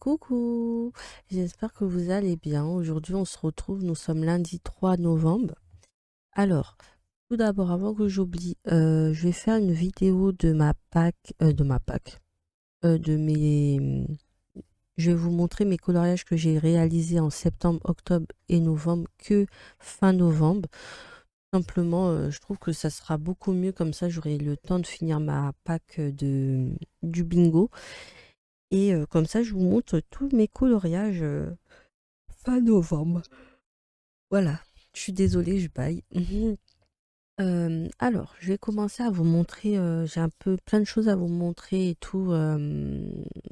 Coucou, j'espère que vous allez bien. Aujourd'hui, on se retrouve, nous sommes lundi 3 novembre. Alors, tout d'abord, avant que j'oublie, je vais faire une vidéo de mes... Je vais vous montrer mes coloriages que j'ai réalisés en septembre, octobre et novembre que fin novembre. Simplement, je trouve que ça sera beaucoup mieux, comme ça j'aurai le temps de finir ma pack du bingo. Et comme ça, je vous montre tous mes coloriages fin novembre. Voilà, je suis désolée, je baille. Alors, je vais commencer à vous montrer, j'ai un peu plein de choses à vous montrer et tout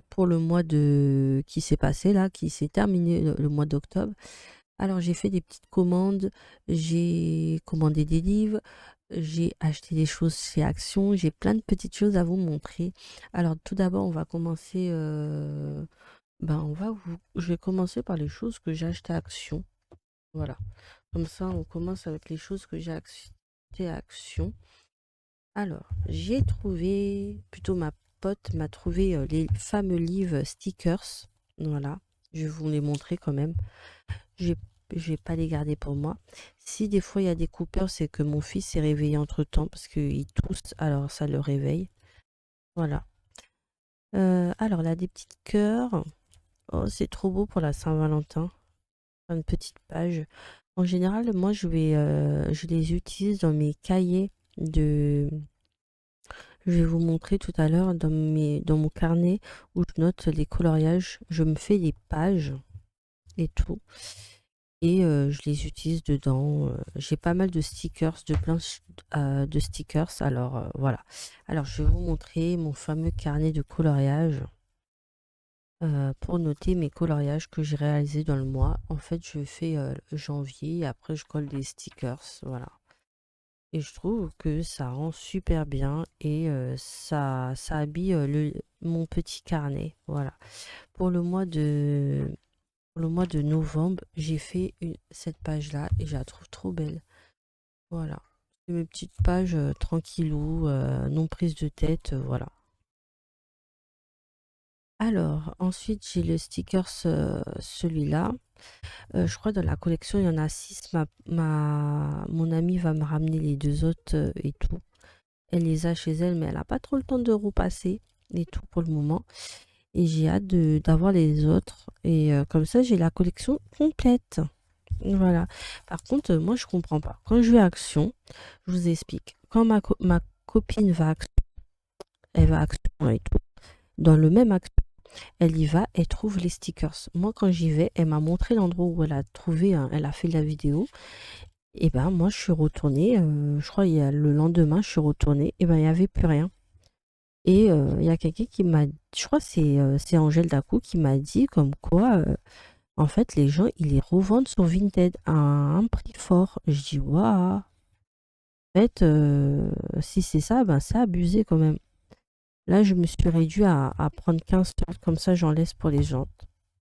pour le mois de qui s'est passé là, qui s'est terminé le mois d'octobre. Alors, j'ai fait des petites commandes, j'ai commandé des livres, j'ai acheté des choses chez Action, j'ai plein de petites choses à vous montrer. Alors, tout d'abord, on va commencer, je vais commencer par les choses que j'ai achetées à Action. Voilà. Comme ça, on commence avec les choses que j'ai achetées à Action. Alors, plutôt ma pote m'a trouvé les fameux livres stickers. Voilà. Je vais vous les montrer quand même. Je vais pas les garder pour moi. Si des fois il y a des coupeurs, c'est que mon fils s'est réveillé entre-temps parce qu'il tousse, alors ça le réveille. Voilà. Alors là, des petites cœurs. Oh, c'est trop beau pour la Saint-Valentin. Une petite page. En général, moi, je les utilise dans mes cahiers de... Je vais vous montrer tout à l'heure dans mon carnet où je note les coloriages. Je me fais des pages et tout. Et je les utilise dedans. J'ai pas mal de stickers, de stickers. Alors, voilà. Alors, je vais vous montrer mon fameux carnet de coloriage. Pour noter mes coloriages que j'ai réalisés dans le mois. En fait, je fais janvier et après je colle des stickers, voilà. Et je trouve que ça rend super bien et ça habille mon petit carnet, voilà. Pour le mois de, pour le mois de novembre, j'ai fait cette page-là et je la trouve trop belle, voilà. C'est mes petites pages tranquillou, non prise de tête, voilà. Alors, ensuite, j'ai le sticker, celui-là. Je crois dans la collection, il y en a 6. Mon amie va me ramener les deux autres et tout. Elle les a chez elle, mais elle n'a pas trop le temps de repasser et tout pour le moment. Et j'ai hâte d'avoir les autres. Et comme ça, j'ai la collection complète. Voilà. Par contre, moi, je comprends pas. Quand je vais à Action, je vous explique. Quand ma copine va à Action, elle va à Action et tout. Dans le même Action, elle y va, elle trouve les stickers. Moi, quand j'y vais, elle m'a montré l'endroit où elle a trouvé, elle a fait la vidéo. Et ben, moi, je suis retournée, je crois, le lendemain, je suis retournée, et ben, il n'y avait plus rien. Et il y a quelqu'un qui m'a, je crois, que c'est Angèle Dacou qui m'a dit comme quoi, en fait, les gens, ils les revendent sur Vinted à un prix fort. Je dis, waouh, en fait, si c'est ça, ben, c'est abusé quand même. Là, je me suis réduit à prendre 15 seuls, comme ça, j'en laisse pour les gens.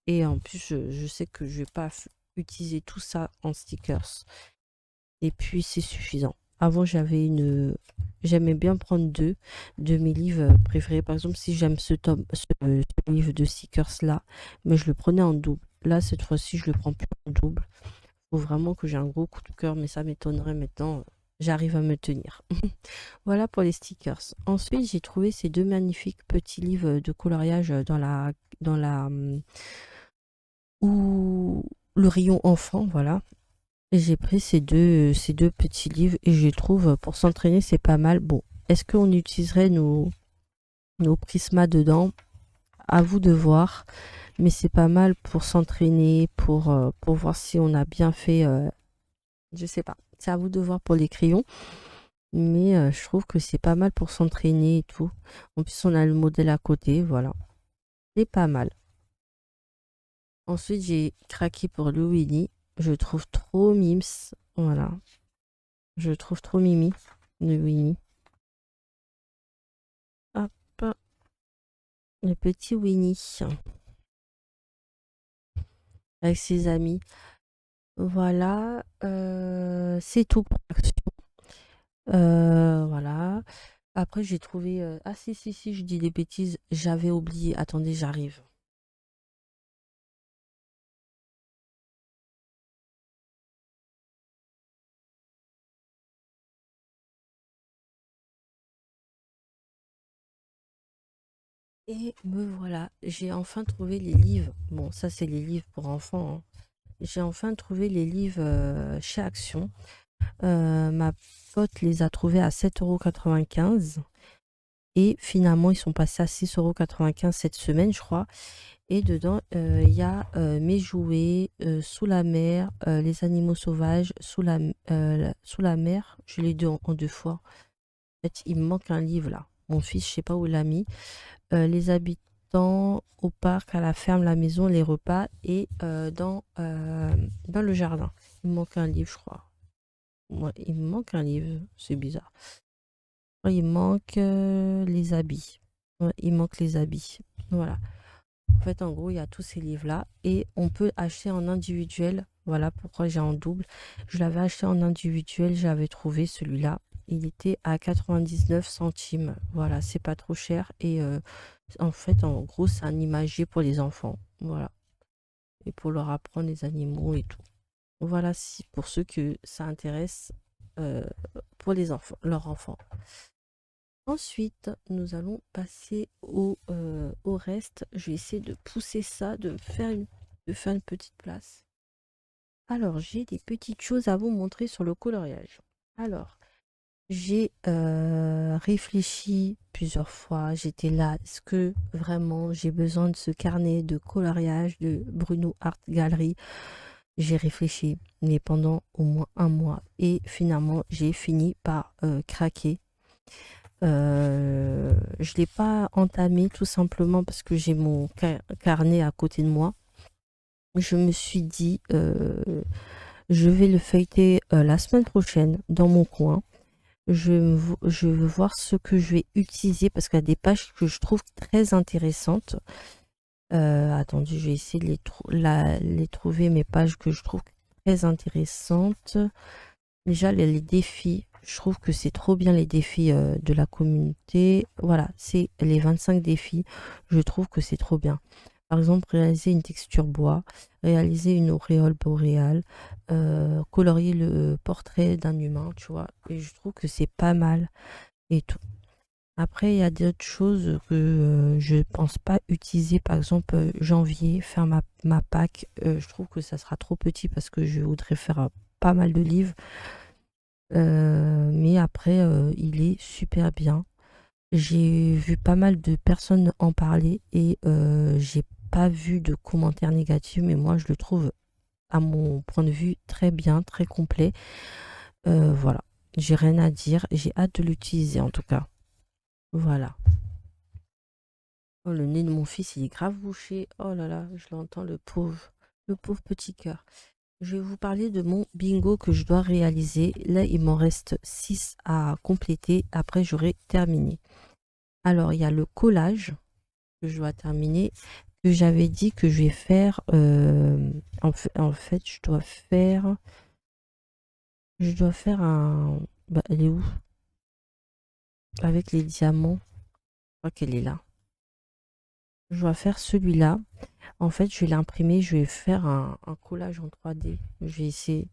Et en plus, je sais que je vais pas utiliser tout ça en stickers. Et puis, c'est suffisant. Avant, j'aimais bien prendre deux de mes livres préférés. Par exemple, si j'aime ce livre de stickers là, mais je le prenais en double. Là, cette fois-ci, je le prends plus en double. Faut vraiment que j'ai un gros coup de cœur, mais ça m'étonnerait maintenant. J'arrive à me tenir. Voilà pour les stickers. Ensuite, j'ai trouvé ces deux magnifiques petits livres de coloriage où le rayon enfant, voilà. Et j'ai pris ces deux petits livres et je les trouve pour s'entraîner, c'est pas mal. Bon, est-ce qu'on utiliserait nos prismas dedans? À vous de voir. Mais c'est pas mal pour s'entraîner, pour voir si on a bien fait. Je sais pas. C'est à vous de voir pour les crayons. Mais je trouve que c'est pas mal pour s'entraîner et tout. En plus, on a le modèle à côté, voilà. C'est pas mal. Ensuite, j'ai craqué pour le Winnie. Je le trouve trop mims. Voilà. Je le trouve trop mimi, le Winnie. Hop, le petit Winnie avec ses amis. Voilà, c'est tout pour l'action. Voilà. Après, j'ai trouvé. Ah, si, je dis des bêtises. J'avais oublié. Attendez, j'arrive. Et me voilà, j'ai enfin trouvé les livres. Bon, ça c'est les livres pour enfants, hein. J'ai enfin trouvé les livres chez Action. Ma pote les a trouvés à 7,95 € et finalement ils sont passés à 6,95 € cette semaine, je crois. Et dedans, il y a Mes jouets, Sous la mer, Les animaux sauvages, Sous la mer. Je l'ai dit en deux fois. En fait, il me manque un livre là. Mon fils, je sais pas où il l'a mis. Les habitants au parc, à la ferme, la maison, les repas et dans le jardin. Il me manque un livre, je crois. Ouais, il me manque un livre, c'est bizarre. Ouais, il manque les habits. Ouais, il manque les habits. Voilà. En fait, en gros, il y a tous ces livres-là et on peut acheter en individuel. Voilà pourquoi j'ai en double. Je l'avais acheté en individuel, j'avais trouvé celui-là. Il était à 99 centimes. Voilà, c'est pas trop cher. Et en fait, en gros, c'est un imagier pour les enfants. Voilà. Et pour leur apprendre les animaux et tout. Voilà, si pour ceux que ça intéresse euh, pour les enfants, leurs enfants. Ensuite, nous allons passer au reste. Je vais essayer de pousser ça, de faire une petite place. Alors, j'ai des petites choses à vous montrer sur le coloriage. Alors, j'ai réfléchi plusieurs fois. J'étais là. Est-ce que vraiment j'ai besoin de ce carnet de coloriage de Bruno Art Gallery? J'ai réfléchi, mais pendant au moins un mois. Et finalement, j'ai fini par craquer. Je ne l'ai pas entamé tout simplement parce que j'ai mon carnet à côté de moi. Je me suis dit, je vais le feuilleter la semaine prochaine dans mon coin. Je veux voir ce que je vais utiliser parce qu'il y a des pages que je trouve très intéressantes. Attendez, je vais essayer de les trouver, mes pages que je trouve très intéressantes. Déjà, les défis, je trouve que c'est trop bien les défis de la communauté. Voilà, c'est les 25 défis. Je trouve que c'est trop bien. Par exemple, réaliser une texture bois, réaliser une auréole boréale, colorier le portrait d'un humain, tu vois. Et je trouve que c'est pas mal et tout. Après, il y a d'autres choses que je pense pas utiliser. Par exemple, janvier, faire ma Pâques. Je trouve que ça sera trop petit parce que je voudrais faire pas mal de livres. Mais après, il est super bien. J'ai vu pas mal de personnes en parler et j'ai pas vu de commentaires négatifs, mais moi je le trouve, à mon point de vue, très bien, très complet. Voilà, j'ai rien à dire, j'ai hâte de l'utiliser en tout cas. Voilà. Oh, le nez de mon fils, il est grave bouché. Oh là là, je l'entends, le pauvre petit cœur. Je vais vous parler de mon bingo que je dois réaliser. Là, il m'en reste 6 à compléter. Après, j'aurai terminé. Alors, il y a le collage que je dois terminer, que j'avais dit que je vais faire. En fait, je dois faire un. Bah, elle est où? Avec les diamants. Je crois qu'elle est là. Je dois faire celui-là. En fait, je vais l'imprimer. Je vais faire un collage en 3D. Je vais essayer.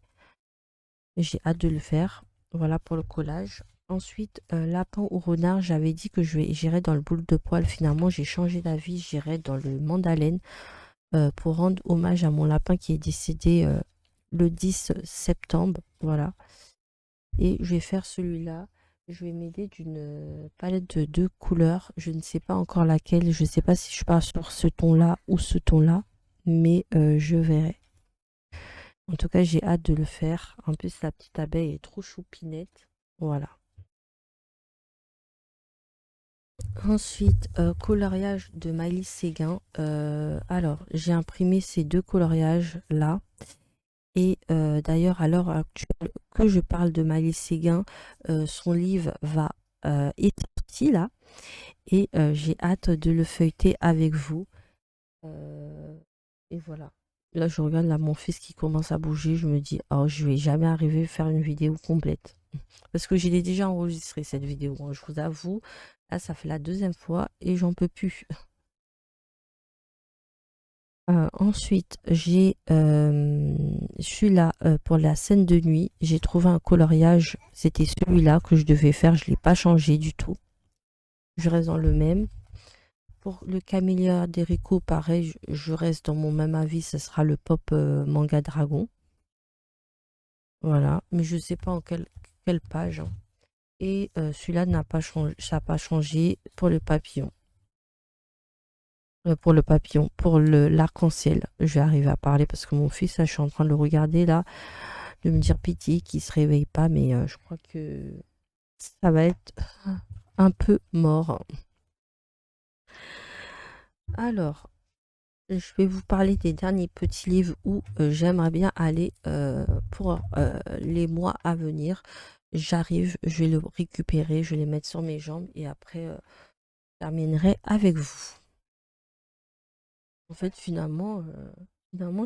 J'ai hâte de le faire. Voilà pour le collage. Ensuite, lapin ou renard, j'avais dit que j'irais dans le boule de poil. Finalement, j'ai changé d'avis. J'irai dans le mandalène pour rendre hommage à mon lapin qui est décédé le 10 septembre. Voilà. Et je vais faire celui-là. Je vais m'aider d'une palette de 2 couleurs. Je ne sais pas encore laquelle. Je ne sais pas si je pars sur ce ton-là ou ce ton-là. Mais je verrai. En tout cas, j'ai hâte de le faire. En plus, la petite abeille est trop choupinette. Voilà. Ensuite, coloriage de Maëlys Séguin. Alors, j'ai imprimé ces 2 coloriages-là. Et d'ailleurs, à l'heure actuelle que je parle de Maëlys Séguin, son livre est sorti là. Et j'ai hâte de le feuilleter avec vous. Et voilà. Là, je regarde là mon fils qui commence à bouger. Je me dis, oh, je vais jamais arriver à faire une vidéo complète. Parce que je l'ai déjà enregistré cette vidéo, hein, je vous avoue. Là, ça fait la 2e fois et j'en peux plus. Ensuite, j'ai celui-là pour la scène de nuit. J'ai trouvé un coloriage. C'était celui-là que je devais faire. Je ne l'ai pas changé du tout. Je reste dans le même. Pour le Camélia d'Erico, pareil, je reste dans mon même avis, ce sera le pop manga dragon. Voilà, mais je sais pas en quelle page, hein. Et celui-là n'a pas changé, ça n'a pas changé pour le papillon. Pour le papillon, pour le l'arc-en-ciel. Je vais arriver à parler parce que mon fils, là, je suis en train de le regarder là, de me dire pitié qu'il se réveille pas, mais je crois que ça va être un peu mort. Alors, je vais vous parler des derniers petits livres où j'aimerais bien aller pour les mois à venir. J'arrive, je vais le récupérer, je vais les mettre sur mes jambes et après, je terminerai avec vous. En fait, finalement,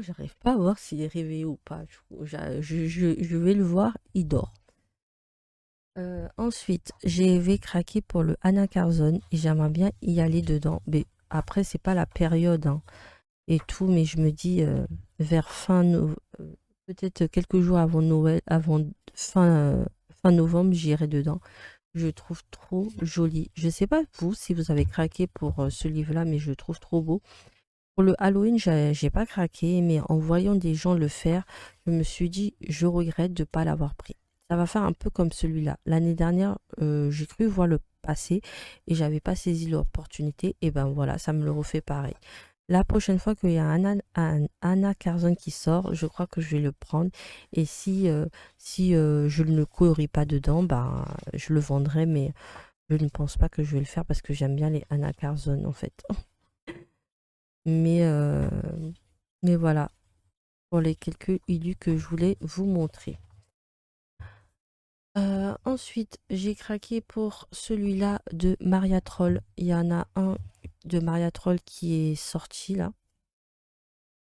j'arrive pas à voir s'il est réveillé ou pas. Je vais le voir, il dort. Ensuite, j'ai craqué pour le Anna Carzon et j'aimerais bien y aller dedans. Mais après, c'est pas la période, hein, et tout, mais je me dis vers peut-être quelques jours avant Noël, avant fin novembre, j'irai dedans. Je le trouve trop joli. Je sais pas vous si vous avez craqué pour ce livre-là, mais je le trouve trop beau. Pour le Halloween, j'ai pas craqué, mais en voyant des gens le faire, je me suis dit, je regrette de ne pas l'avoir pris. Ça va faire un peu comme celui-là. L'année dernière, j'ai cru voir le passer et j'avais pas saisi l'opportunité. Et ben voilà, ça me le refait pareil. La prochaine fois qu'il y a un Anna Carzon qui sort, je crois que je vais le prendre. Et si je ne couris pas dedans, ben, je le vendrai, mais je ne pense pas que je vais le faire parce que j'aime bien les Anna Carzon en fait. Mais, euh, mais voilà, pour les quelques idées que je voulais vous montrer. Ensuite, j'ai craqué pour celui-là de Maria Troll. Il y en a un de Maria Troll qui est sorti là.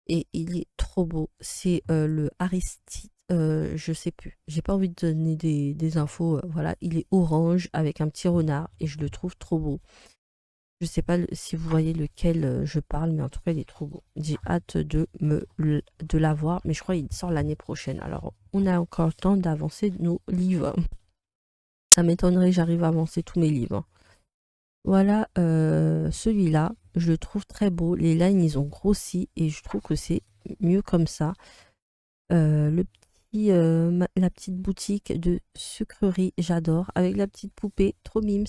Et il est trop beau. C'est le Aristide. Je sais plus. J'ai pas envie de donner des infos. Voilà, il est orange avec un petit renard et je le trouve trop beau. Je sais pas si vous voyez lequel je parle, mais en tout cas, il est trop beau. J'ai hâte de l'avoir, mais je crois qu'il sort l'année prochaine. Alors, on a encore le temps d'avancer nos livres. Ça m'étonnerait que j'arrive à avancer tous mes livres. Voilà, celui-là, je le trouve très beau. Les lignes, ils ont grossi et je trouve que c'est mieux comme ça. La petite boutique de sucrerie, j'adore. Avec la petite poupée, trop mimes.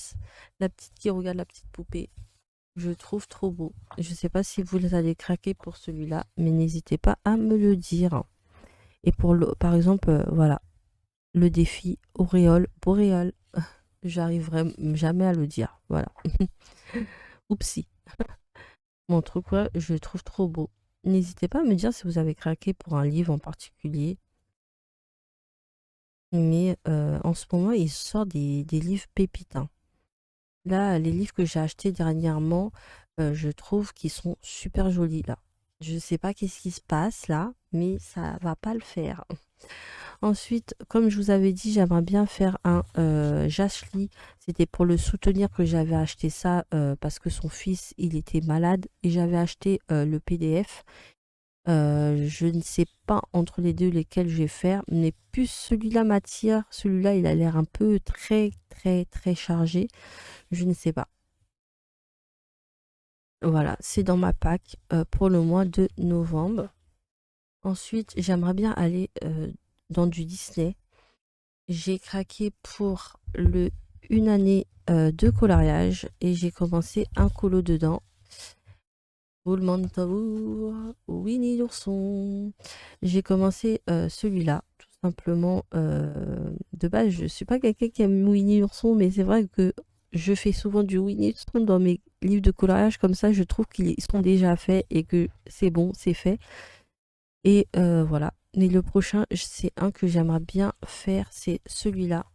La petite qui regarde la petite poupée. Je le trouve trop beau. Je ne sais pas si vous allez craquer pour celui-là, mais n'hésitez pas à me le dire. Et par exemple, voilà, le défi auréole boréale. J'arriverai jamais à le dire. Voilà. Oupsie. Mon truc, ouais, je le trouve trop beau. N'hésitez pas à me dire si vous avez craqué pour un livre en particulier. Mais en ce moment, il sort des livres pépites, hein. Là, les livres que j'ai achetés dernièrement, je trouve qu'ils sont super jolis là. Je sais pas qu'est-ce qui se passe là, mais ça va pas le faire. Ensuite, comme je vous avais dit, j'aimerais bien faire un Jashli. C'était pour le soutenir que j'avais acheté ça parce que son fils, il était malade et j'avais acheté le PDF. Je ne sais pas entre les deux lesquels je vais faire, mais plus celui-là m'attire. Celui-là, il a l'air un peu très, très, très chargé. Je ne sais pas. Voilà, c'est dans ma pack pour le mois de novembre. Ensuite, j'aimerais bien aller dans du Disney. J'ai craqué pour une année de coloriage et j'ai commencé un colo dedans. Roulement de tambour, Winnie l'ourson. J'ai commencé celui-là, tout simplement. De base, je suis pas quelqu'un qui aime Winnie l'ourson, mais c'est vrai que je fais souvent du Winnie l'ourson dans mes livres de coloriage. Comme ça, je trouve qu'ils sont déjà faits et que c'est bon, c'est fait. Et voilà. Mais le prochain, c'est un que j'aimerais bien faire, c'est celui-là.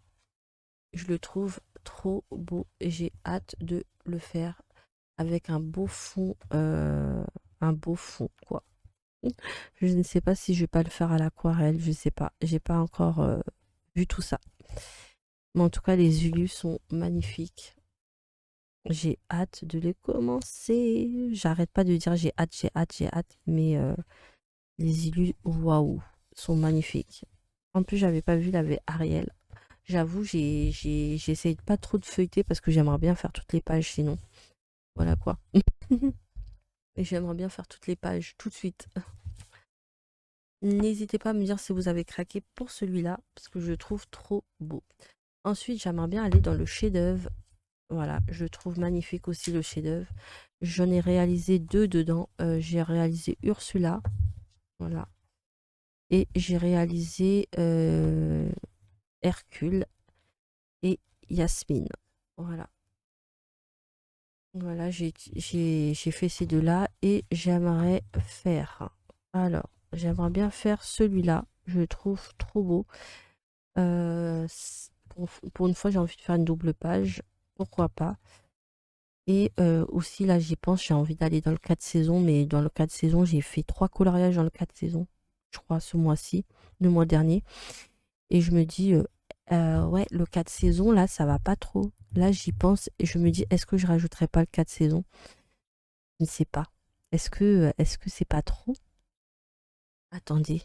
Je le trouve trop beau et j'ai hâte de le faire avec un beau fond, quoi. Je ne sais pas si je vais pas le faire à l'aquarelle, je sais pas. J'ai pas encore vu tout ça. Mais en tout cas, les ulus sont magnifiques. J'ai hâte de les commencer. J'arrête pas de dire j'ai hâte, j'ai hâte, j'ai hâte. Mais les illus, waouh, sont magnifiques. En plus, j'avais pas vu avec Ariel. J'avoue, j'essaye pas trop de feuilleter parce que j'aimerais bien faire toutes les pages sinon. Voilà quoi. Et j'aimerais bien faire toutes les pages tout de suite. N'hésitez pas à me dire si vous avez craqué pour celui-là, parce que je le trouve trop beau. Ensuite, j'aimerais bien aller dans le chef-d'œuvre. Voilà, je trouve magnifique aussi le chef-d'œuvre. J'en ai réalisé deux dedans. J'ai réalisé Ursula, voilà, et j'ai réalisé Hercule et Yasmine. Voilà, voilà, j'ai fait ces deux-là et j'aimerais faire. Alors, j'aimerais bien faire celui-là. Je le trouve trop beau. Pour une fois, j'ai envie de faire une double page. Pourquoi pas? Et aussi, là, j'y pense, j'ai envie d'aller dans le 4 saisons, mais dans le 4 saisons, j'ai fait 3 coloriages dans le 4 saisons, je crois, ce mois-ci, le mois dernier. Et je me dis, ouais, le 4 saisons, là, ça va pas trop. Là, j'y pense et je me dis, est-ce que je rajouterai pas le 4 saisons? Je ne sais pas. Est-ce que c'est pas trop? Attendez.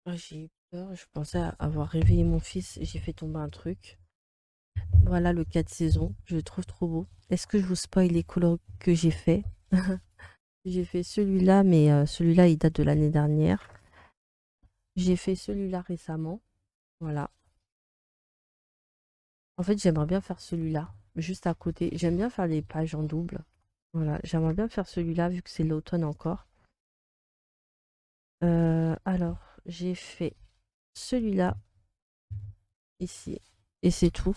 Ah, j'ai eu peur, je pensais avoir réveillé mon fils, j'ai fait tomber un truc. Voilà le 4 saisons, je le trouve trop beau. Est-ce que je vous spoil les couleurs que j'ai fait? J'ai fait celui-là, mais celui-là, il date de l'année dernière. J'ai fait celui-là récemment. Voilà. En fait, j'aimerais bien faire celui-là, juste à côté. J'aime bien faire les pages en double. Voilà, j'aimerais bien faire celui-là, vu que c'est l'automne encore. Alors, j'ai fait celui-là, ici, et c'est tout.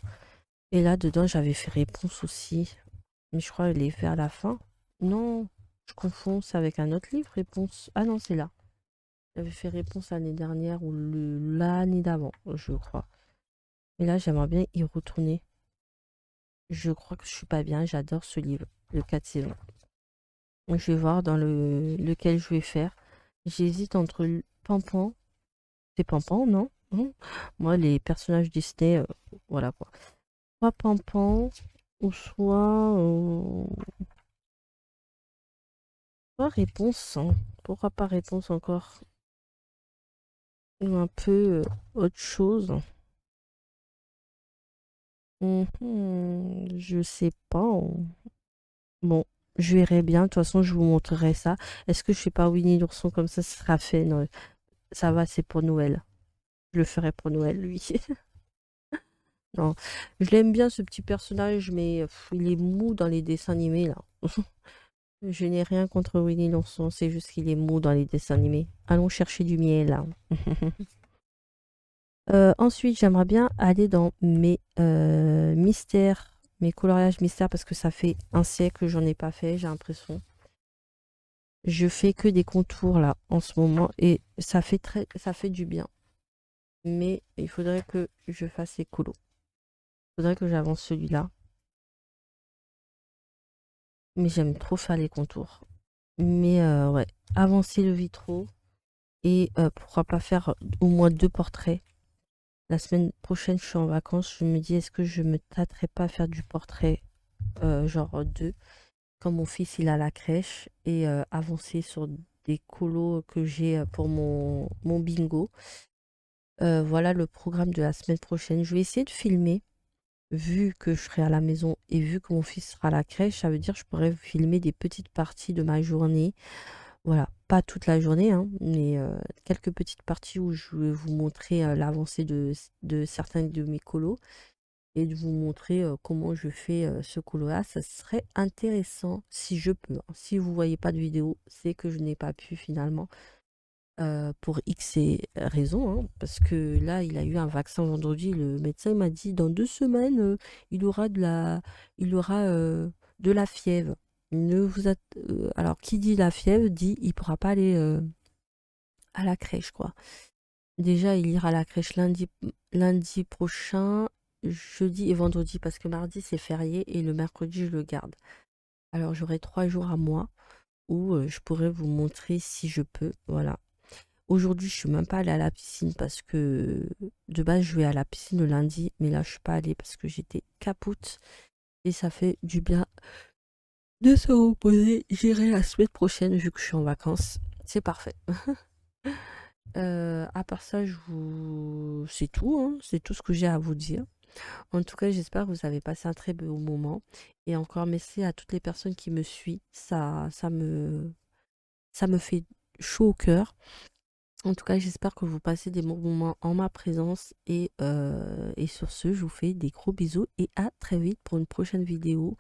Et là, dedans, j'avais fait réponse aussi. Mais je crois qu'il est fait à la fin. Non, je confonds, c'est avec un autre livre, réponse. Ah non, c'est là. J'avais fait réponse l'année dernière ou l'année d'avant, je crois. Et là, j'aimerais bien y retourner. Je crois que je suis pas bien, j'adore ce livre, le 4 saisons. Je vais voir dans lequel je vais faire. J'hésite entre Pampan. C'est Pampan, non? Moi, les personnages Disney, voilà quoi. Soit Pampan, ou soit Réponse, hein. Pourquoi pas Réponse encore? Ou un peu autre chose. Je sais pas, hein. Bon, je verrai bien. De toute façon, je vous montrerai ça. Est-ce que je fais pas Winnie l'ourson comme ça sera fait? Non, ça va, c'est pour Noël. Je le ferai pour Noël, lui. Non, je l'aime bien ce petit personnage, mais il est mou dans les dessins animés là. Je n'ai rien contre Winnie l'ourson, c'est juste qu'il est mou dans les dessins animés. Allons chercher du miel là. Ensuite, j'aimerais bien aller dans mes mystères, mes coloriages mystères, parce que ça fait un siècle que j'en ai pas fait, j'ai l'impression. Je fais que des contours là en ce moment et ça fait du bien. Mais il faudrait que je fasse les colos. Il faudrait que j'avance celui-là. Mais j'aime trop faire les contours. Mais ouais, avancer le vitro et pourquoi pas faire au moins 2 portraits. La semaine prochaine, je suis en vacances. Je me dis, est-ce que je me tâterais pas à faire du portrait, genre 2, quand mon fils il a la crèche, et avancer sur des colos que j'ai pour mon bingo. Voilà le programme de la semaine prochaine. Je vais essayer de filmer, vu que je serai à la maison et vu que mon fils sera à la crèche, ça veut dire que je pourrais filmer des petites parties de ma journée. Voilà, pas toute la journée, hein, mais quelques petites parties où je vais vous montrer l'avancée de certains de mes colos et de vous montrer comment je fais ce colo-là. Ça serait intéressant si je peux, hein. Si vous voyez pas de vidéo, c'est que je n'ai pas pu finalement. Pour X raisons, hein, parce que là, il a eu un vaccin vendredi. Le médecin m'a dit dans 2 semaines, il aura de la fièvre. Ne vous alors, qui dit la fièvre dit il pourra pas aller à la crèche, quoi. Déjà, il ira à la crèche lundi prochain, jeudi et vendredi, parce que mardi c'est férié et le mercredi je le garde. Alors j'aurai 3 jours à moi où je pourrais vous montrer si je peux, voilà. Aujourd'hui, je suis même pas allée à la piscine parce que de base, je vais à la piscine le lundi, mais là, je suis pas allée parce que j'étais capoute et ça fait du bien de se reposer. J'irai la semaine prochaine vu que je suis en vacances. C'est parfait. À part ça, c'est tout, hein, c'est tout ce que j'ai à vous dire. En tout cas, j'espère que vous avez passé un très beau moment. Et encore merci à toutes les personnes qui me suivent. Ça me fait chaud au cœur. En tout cas, j'espère que vous passez des bons moments en ma présence. Et sur ce, je vous fais des gros bisous et à très vite pour une prochaine vidéo.